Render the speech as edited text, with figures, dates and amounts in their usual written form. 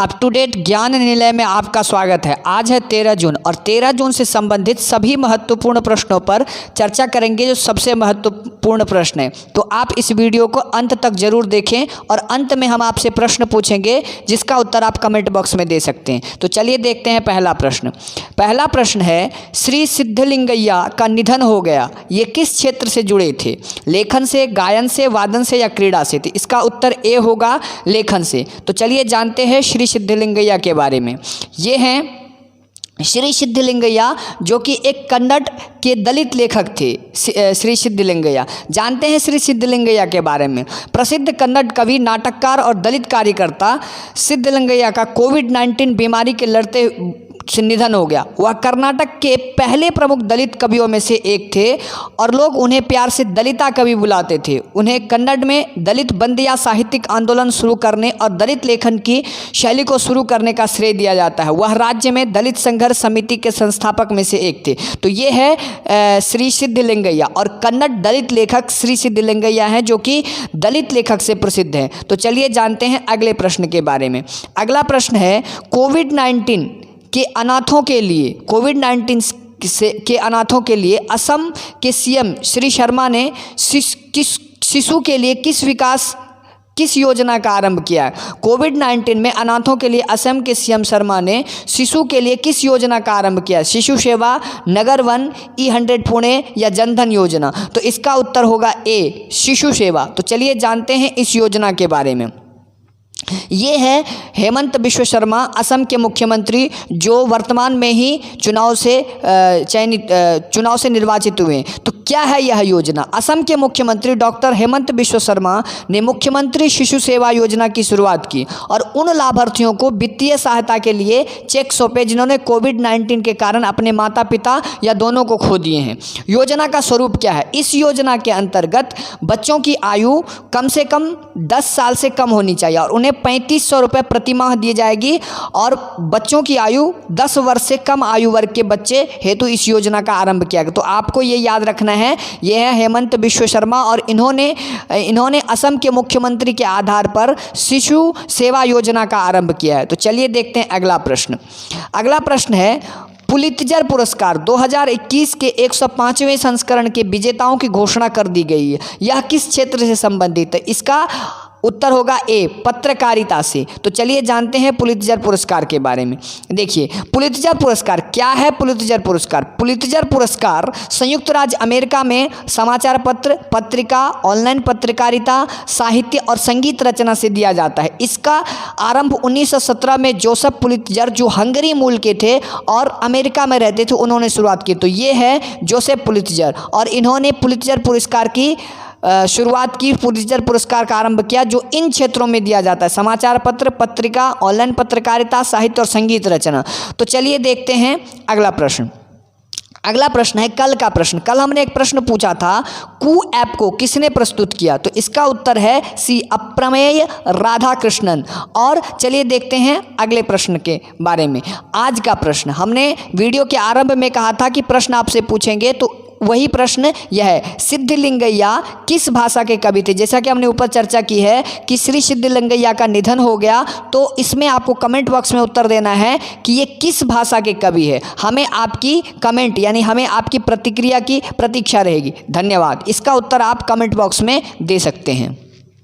Up to date ज्ञान निलय में आपका स्वागत है। आज है 13 जून और 13 जून से संबंधित सभी महत्वपूर्ण प्रश्नों पर चर्चा करेंगे जो सबसे महत्वपूर्ण प्रश्न है। तो आप इस वीडियो को अंत तक जरूर देखें और अंत में हम आपसे प्रश्न पूछेंगे जिसका उत्तर आप कमेंट बॉक्स में दे सकते हैं। तो चलिए देखते हैं पहला प्रश्न। पहला प्रश्न है, श्री सिद्धलिंगैया का निधन हो गया, ये किस क्षेत्र से जुड़े थे? लेखन से, गायन से, वादन से या क्रीड़ा से? तो इसका उत्तर ए होगा, लेखन से। तो चलिए जानते हैं श्री सिद्धलिंगैया के बारे में। ये हैं श्री सिद्धलिंगैया जो कि एक कन्नड़ के दलित लेखक थे। श्री सिद्धलिंगैया, जानते हैं श्री सिद्धलिंगैया के बारे में। प्रसिद्ध कन्नड़ कवि, नाटककार और दलित कार्यकर्ता सिद्धलिंगैया का कोविड-19 बीमारी के लड़ते से निधन हो गया। वह कर्नाटक के पहले प्रमुख दलित कवियों में से एक थे और लोग उन्हें प्यार से दलिता कवि बुलाते थे। उन्हें कन्नड़ में दलित बंदिया साहित्यिक आंदोलन शुरू करने और दलित लेखन की शैली को शुरू करने का श्रेय दिया जाता है। वह राज्य में दलित संघर्ष समिति के संस्थापक में से एक थे। तो ये है श्री सिद्धलिंगैया और कन्नड़ दलित लेखक श्री सिद्धलिंगैया हैं जो कि दलित लेखक से प्रसिद्ध हैं। तो चलिए जानते हैं अगले प्रश्न के बारे में। अगला प्रश्न है, कोविड-19 के अनाथों के लिए के अनाथों के लिए असम के सीएम श्री शर्मा ने शिशु के लिए किस योजना का आरंभ किया है? कोविड-19 में अनाथों के लिए असम के सीएम शर्मा ने शिशु के लिए किस योजना का आरंभ किया? शिशु सेवा, नगर वन, E100 पुणे या जनधन योजना? तो इसका उत्तर होगा ए, शिशु सेवा। तो चलिए जानते हैं इस योजना के बारे में। ये है हेमंत बिश्व शर्मा, असम के मुख्यमंत्री जो वर्तमान में ही चुनाव से निर्वाचित हुए। तो क्या है यह योजना? असम के मुख्यमंत्री डॉक्टर हेमंत बिश्व शर्मा ने मुख्यमंत्री शिशु सेवा योजना की शुरुआत की और उन लाभार्थियों को वित्तीय सहायता के लिए चेक सौंपे जिन्होंने कोविड-19 के कारण अपने माता पिता या दोनों को खो दिए हैं। योजना का स्वरूप क्या है? इस योजना के अंतर्गत बच्चों की आयु कम से कम 10 साल से कम होनी चाहिए और उन्हें 3500 रुपये प्रति माह दी जाएगी और बच्चों की आयु 10 वर्ष से कम आयु वर्ग के बच्चे हेतु इस योजना का आरंभ किया गया। तो आपको ये याद रखना है, ये है हेमंत बिश्व शर्मा और इन्होंने असम के मुख्यमंत्री के आधार पर शिशु सेवा योजना का आरंभ किया है। तो चलिए देखते हैं अगला प्रश्न। अगला प्रश्न है, पुलित्जर पुरस्कार 2021 के 105वें संस्करण के विजेताओं की घोषणा कर दी गई है। यह किस क्षेत्र से संबंधित है? इसका उत्तर होगा ए, पत्रकारिता से। तो चलिए जानते हैं पुलित्जर पुरस्कार के बारे में। देखिए पुलित्जर पुरस्कार क्या है? पुलित्जर पुरस्कार संयुक्त राज्य अमेरिका में समाचार पत्र, पत्रिका, ऑनलाइन पत्रकारिता, साहित्य और संगीत रचना से दिया जाता है। इसका आरंभ 1917 में जोसेफ पुलित्जर जो हंगरी मूल के थे और अमेरिका में रहते थे, उन्होंने शुरुआत की। तो ये है जोसेफ पुलित्जर और इन्होंने पुलित्जर पुरस्कार की शुरुआत की, पुलित्जर पुरस्कार का आरंभ किया जो इन क्षेत्रों में दिया जाता है: समाचार पत्र, पत्रिका, ऑनलाइन पत्रकारिता, साहित्य और संगीत रचना। तो चलिए देखते हैं अगला प्रश्न। अगला प्रश्न है कल का प्रश्न। कल हमने एक प्रश्न पूछा था, कू ऐप को किसने प्रस्तुत किया? तो इसका उत्तर है सी, अप्रमेय राधाकृष्णन। और चलिए देखते हैं अगले प्रश्न के बारे में। आज का प्रश्न, हमने वीडियो के आरंभ में कहा था कि प्रश्न आपसे पूछेंगे, तो वही प्रश्न यह है, सिद्धलिंगैया किस भाषा के कवि थे? जैसा कि हमने ऊपर चर्चा की है कि श्री सिद्धलिंगैया का निधन हो गया, तो इसमें आपको कमेंट बॉक्स में उत्तर देना है कि ये किस भाषा के कवि है। हमें आपकी कमेंट यानी हमें आपकी प्रतिक्रिया की प्रतीक्षा रहेगी। धन्यवाद। इसका उत्तर आप कमेंट बॉक्स में दे सकते हैं।